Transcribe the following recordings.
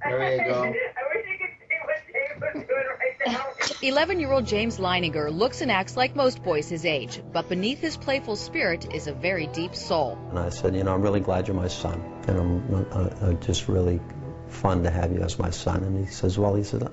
There you go. I wish you could see what James was doing right now. 11-year-old James Leininger looks and acts like most boys his age, but beneath his playful spirit is a very deep soul. And I said, I'm really glad you're my son, and I'm just really fun to have you as my son. And he says,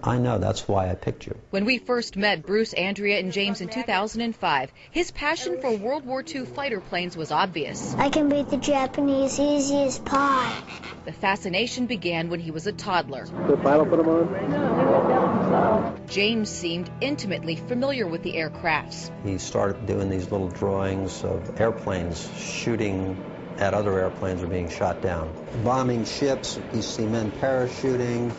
I know, that's why I picked you. When we first met Bruce, Andrea, and James in 2005, his passion for World War II fighter planes was obvious. I can beat the Japanese easy as pie. The fascination began when he was a toddler. The pilot put him on? James seemed intimately familiar with the aircrafts. He started doing these little drawings of airplanes shooting at other airplanes or being shot down. Bombing ships, you see men parachuting.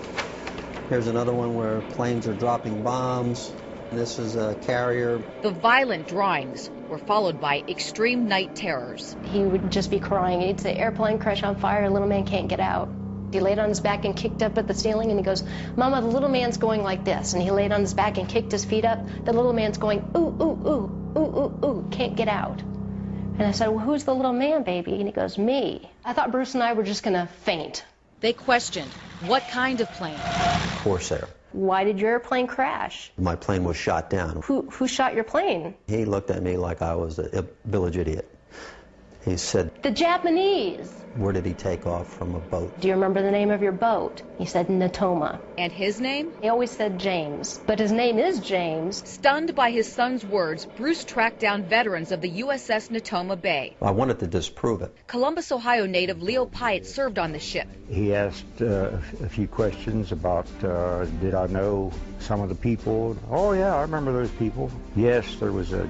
Here's another one where planes are dropping bombs. This is a carrier. The violent drawings were followed by extreme night terrors. He would just be crying. He'd say, airplane crash on fire, little man can't get out. He laid on his back and kicked up at the ceiling, and he goes, Mama, the little man's going like this. And he laid on his back and kicked his feet up. The little man's going, ooh, ooh, ooh, ooh, ooh, ooh, can't get out. And I said, well, who's the little man, baby? And he goes, me. I thought Bruce and I were just going to faint. They questioned, what kind of plane? Corsair. Why did your airplane crash? My plane was shot down. Who shot your plane? He looked at me like I was a village idiot. He said, The Japanese. Where did he take off from a boat? Do you remember the name of your boat? He said Natoma. And his name? He always said James, but his name is James. Stunned by his son's words, Bruce tracked down veterans of the USS Natoma Bay. I wanted to disprove it. Columbus, Ohio native Leo Pyatt served on the ship. He asked a few questions about, did I know some of the people? Oh, yeah, I remember those people. Yes, there was a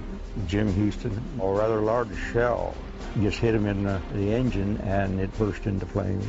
Jim Houston, a rather large shell. Just hit him in the engine, and it burst into flames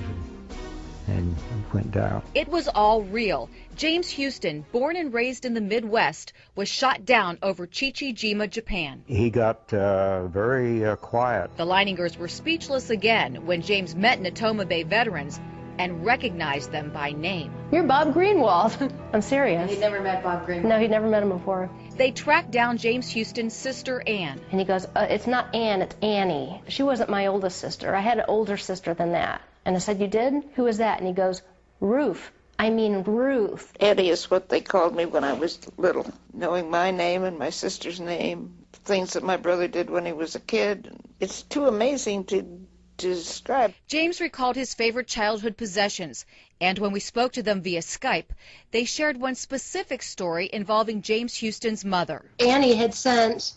and went down. It was all real. James Houston, born and raised in the Midwest, was shot down over Chichijima, Japan. He got very quiet. The Leiningers were speechless again when James met Natoma Bay veterans and recognized them by name. You're Bob Greenwald. I'm serious. He'd never met Bob Greenwald. No, he'd never met him before. They tracked down James Houston's sister, Ann. And he goes, it's not Ann, it's Annie. She wasn't my oldest sister. I had an older sister than that. And I said, you did? Who is that? And he goes, Ruth. I mean Ruth. Eddie is what they called me when I was little. Knowing my name and my sister's name, things that my brother did when he was a kid. It's too amazing to describe. James recalled his favorite childhood possessions, and when we spoke to them via Skype, they shared one specific story involving James Houston's mother. Annie had sent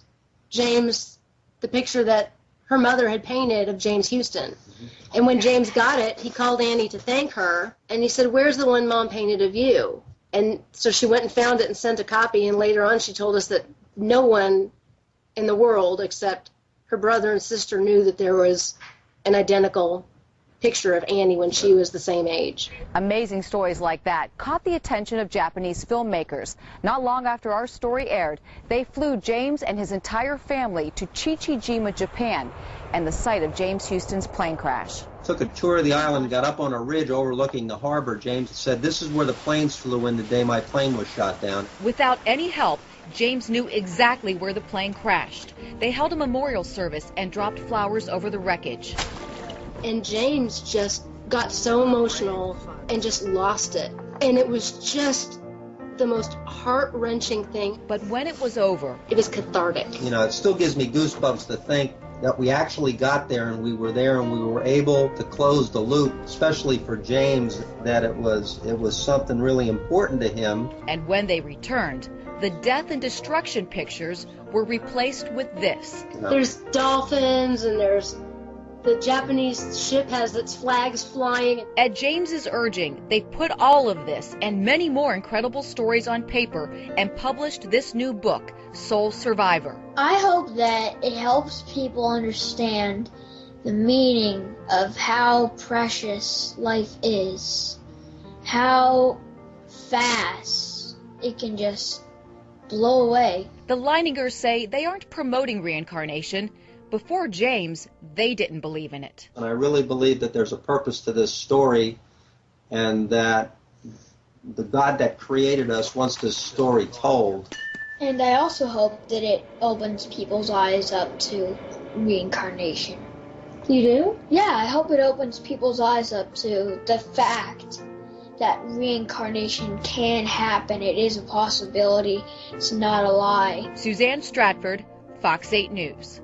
James the picture that her mother had painted of James Houston. And when James got it, he called Annie to thank her, and he said, where's the one Mom painted of you? And so she went and found it and sent a copy, and later on she told us that no one in the world except her brother and sister knew that there was an identical picture of Annie when she was the same age. Amazing stories like that caught the attention of Japanese filmmakers. Not long after our story aired, they flew James and his entire family to Chichijima, Japan, and the site of James Houston's plane crash. Took a tour of the island, got up on a ridge overlooking the harbor. James said, this is where the planes flew in the day my plane was shot down. Without any help, James knew exactly where the plane crashed. They held a memorial service and dropped flowers over the wreckage. And James just got so emotional and just lost it. And it was just the most heart-wrenching thing. But when it was over, it was cathartic. It still gives me goosebumps to think that we actually got there and we were there and we were able to close the loop, especially for James, that it was something really important to him. And when they returned, the death and destruction pictures were replaced with this. There's dolphins and there's the Japanese ship has its flags flying. At James's urging, they put all of this and many more incredible stories on paper and published this new book, Soul Survivor. I hope that it helps people understand the meaning of how precious life is, how fast it can just blow away. The Leiningers say they aren't promoting reincarnation. Before James, they didn't believe in it. And I really believe that there's a purpose to this story and that the God that created us wants this story told. And I also hope that it opens people's eyes up to reincarnation. You do? Yeah, I hope it opens people's eyes up to the fact that reincarnation can happen. It is a possibility. It's not a lie. Suzanne Stratford, Fox 8 News.